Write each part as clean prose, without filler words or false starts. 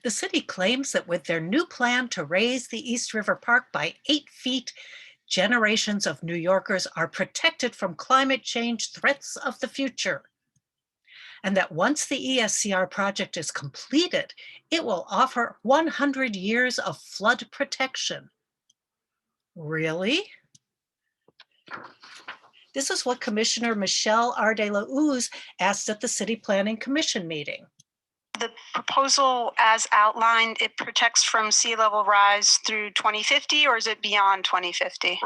The city claims that with their new plan to raise the East River Park by 8 feet, generations of New Yorkers are protected from climate change threats of the future. And that once the ESCR project is completed, it will offer 100 years of flood protection. Really? This is what Commissioner Michelle Ardelauz asked at the City Planning Commission meeting. The proposal as outlined, it protects from sea level rise through 2050, or is it beyond 2050?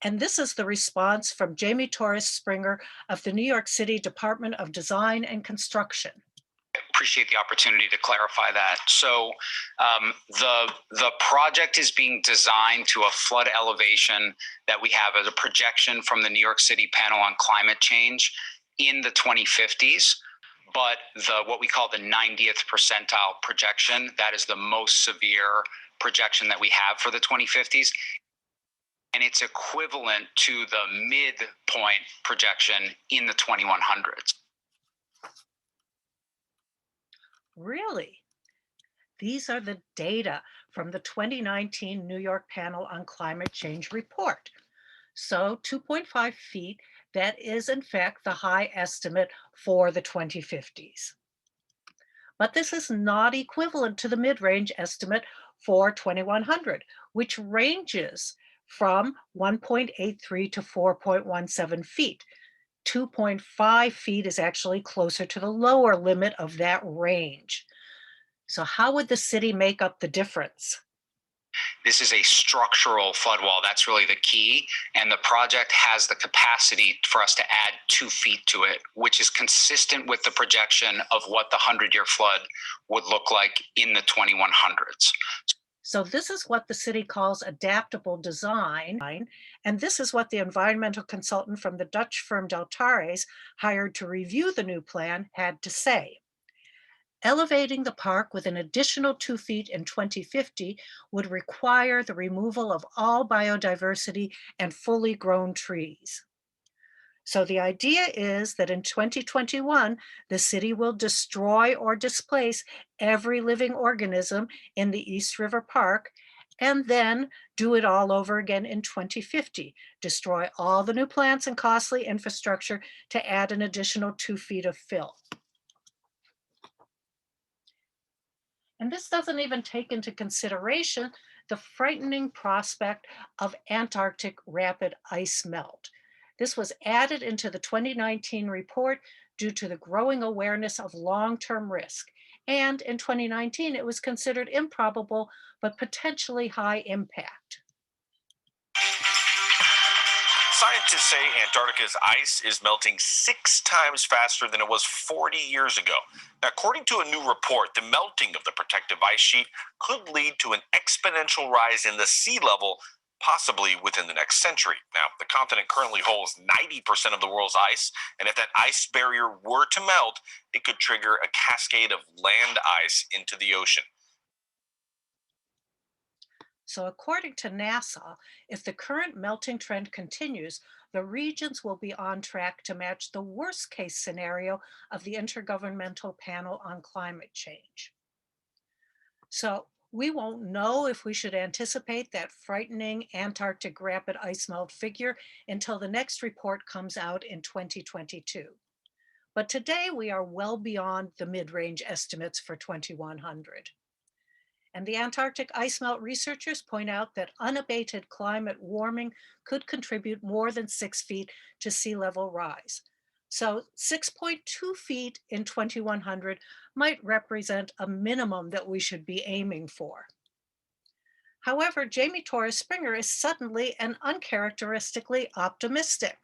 And this is the response from Jamie Torres Springer of the New York City Department of Design and Construction. Appreciate the opportunity to clarify that. So the project is being designed to a flood elevation that we have as a projection from the New York City Panel on Climate Change in the 2050s. But what we call the 90th percentile projection, that is the most severe projection that we have for the 2050s. And it's equivalent to the midpoint projection in the 2100s. Really? These are the data from the 2019 New York Panel on Climate Change report. So 2.5 feet, that is in fact the high estimate for the 2050s. But this is not equivalent to the mid-range estimate for 2100, which ranges from 1.83 to 4.17 feet. 2.5 feet is actually closer to the lower limit of that range. So how would the city make up the difference? This is a structural flood wall. That's really the key. And the project has the capacity for us to add 2 feet to it, which is consistent with the projection of what the 100-year flood would look like in the 2100s. So this is what the city calls adaptable design, and this is what the environmental consultant from the Dutch firm Deltares hired to review the new plan had to say. Elevating the park with an additional 2 feet in 2050 would require the removal of all biodiversity and fully grown trees. So the idea is that in 2021, the city will destroy or displace every living organism in the East River Park, and then do it all over again in 2050, destroy all the new plants and costly infrastructure to add an additional 2 feet of fill. And this doesn't even take into consideration the frightening prospect of Antarctic rapid ice melt. This was added into the 2019 report due to the growing awareness of long-term risk. And in 2019, it was considered improbable, but potentially high impact. Scientists say Antarctica's ice is melting 6 times faster than it was 40 years ago. Now, according to a new report, the melting of the protective ice sheet could lead to an exponential rise in the sea level, possibly within the next century. Now, the continent currently holds 90% of the world's ice, and if that ice barrier were to melt, it could trigger a cascade of land ice into the ocean. So according to NASA, if the current melting trend continues, the regions will be on track to match the worst case scenario of the Intergovernmental Panel on Climate Change. So we won't know if we should anticipate that frightening Antarctic rapid ice melt figure until the next report comes out in 2022. But today we are well beyond the mid-range estimates for 2100. And the Antarctic ice melt researchers point out that unabated climate warming could contribute more than 6 feet to sea level rise. So 6.2 feet in 2100 might represent a minimum that we should be aiming for. However, Jamie Torres Springer is suddenly and uncharacteristically optimistic.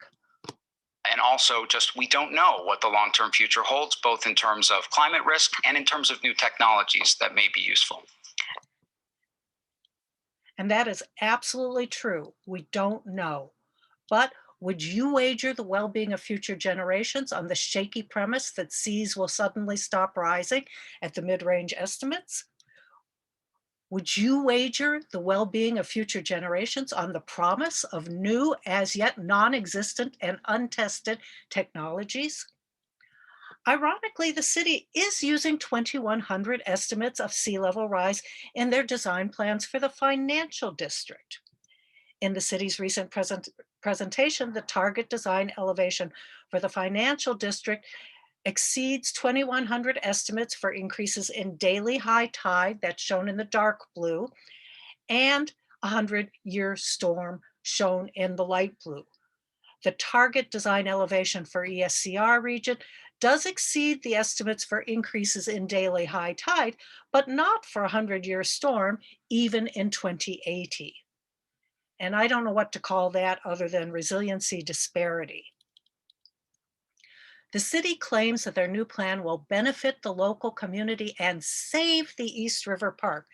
And also just we don't know what the long-term future holds, both in terms of climate risk and in terms of new technologies that may be useful. And that is absolutely true. We don't know. But would you wager the well-being of future generations on the shaky premise that seas will suddenly stop rising at the mid-range estimates? Would you wager the well-being of future generations on the promise of new, as yet non-existent and untested technologies? Ironically, the city is using 2100 estimates of sea level rise in their design plans for the financial district. In the city's recent presentation, the target design elevation for the financial district exceeds 2100 estimates for increases in daily high tide, that's shown in the dark blue, and a 100-year storm, shown in the light blue. The target design elevation for ESCR region does exceed the estimates for increases in daily high tide, but not for a 100-year storm, even in 2080. And I don't know what to call that other than resiliency disparity. The city claims that their new plan will benefit the local community and save the East River Park,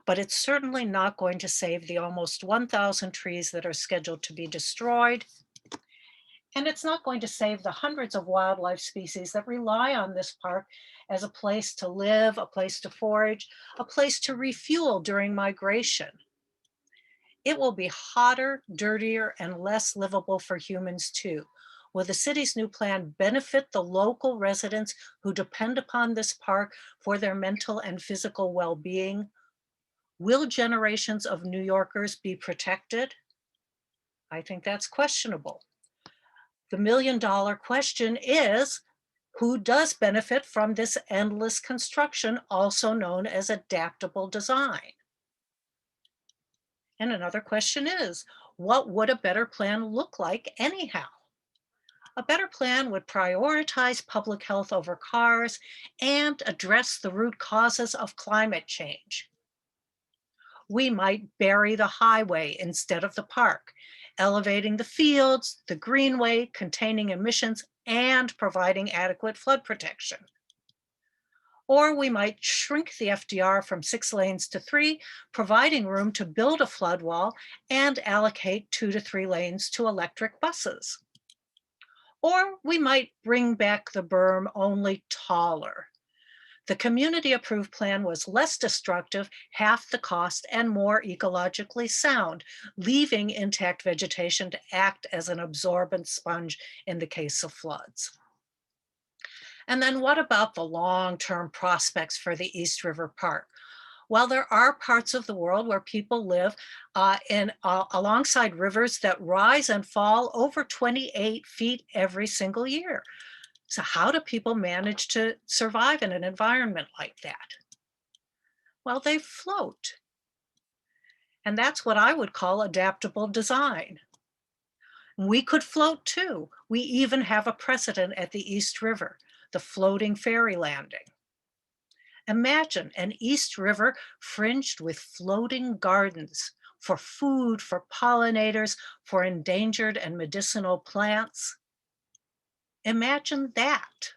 but it's certainly not going to save the almost 1,000 trees that are scheduled to be destroyed. And it's not going to save the hundreds of wildlife species that rely on this park as a place to live, a place to forage, a place to refuel during migration. It will be hotter, dirtier, and less livable for humans too. Will the city's new plan benefit the local residents who depend upon this park for their mental and physical well-being? Will generations of New Yorkers be protected? I think that's questionable. The million-dollar question is, who does benefit from this endless construction, also known as adaptable design? And another question is, what would a better plan look like anyhow? A better plan would prioritize public health over cars and address the root causes of climate change. We might bury the highway instead of the park, elevating the fields, the greenway, containing emissions, and providing adequate flood protection. Or we might shrink the FDR from 6 lanes to 3, providing room to build a flood wall and allocate 2 to 3 lanes to electric buses. Or we might bring back the berm, only taller. The community approved plan was less destructive, half the cost, and more ecologically sound, leaving intact vegetation to act as an absorbent sponge in the case of floods. And then what about the long-term prospects for the East River Park? Well, there are parts of the world where people live alongside rivers that rise and fall over 28 feet every single year. So how do people manage to survive in an environment like that? Well, they float. And that's what I would call adaptable design. We could float too. We even have a precedent at the East River, the floating ferry landing. Imagine an East River fringed with floating gardens for food, for pollinators, for endangered and medicinal plants. Imagine that.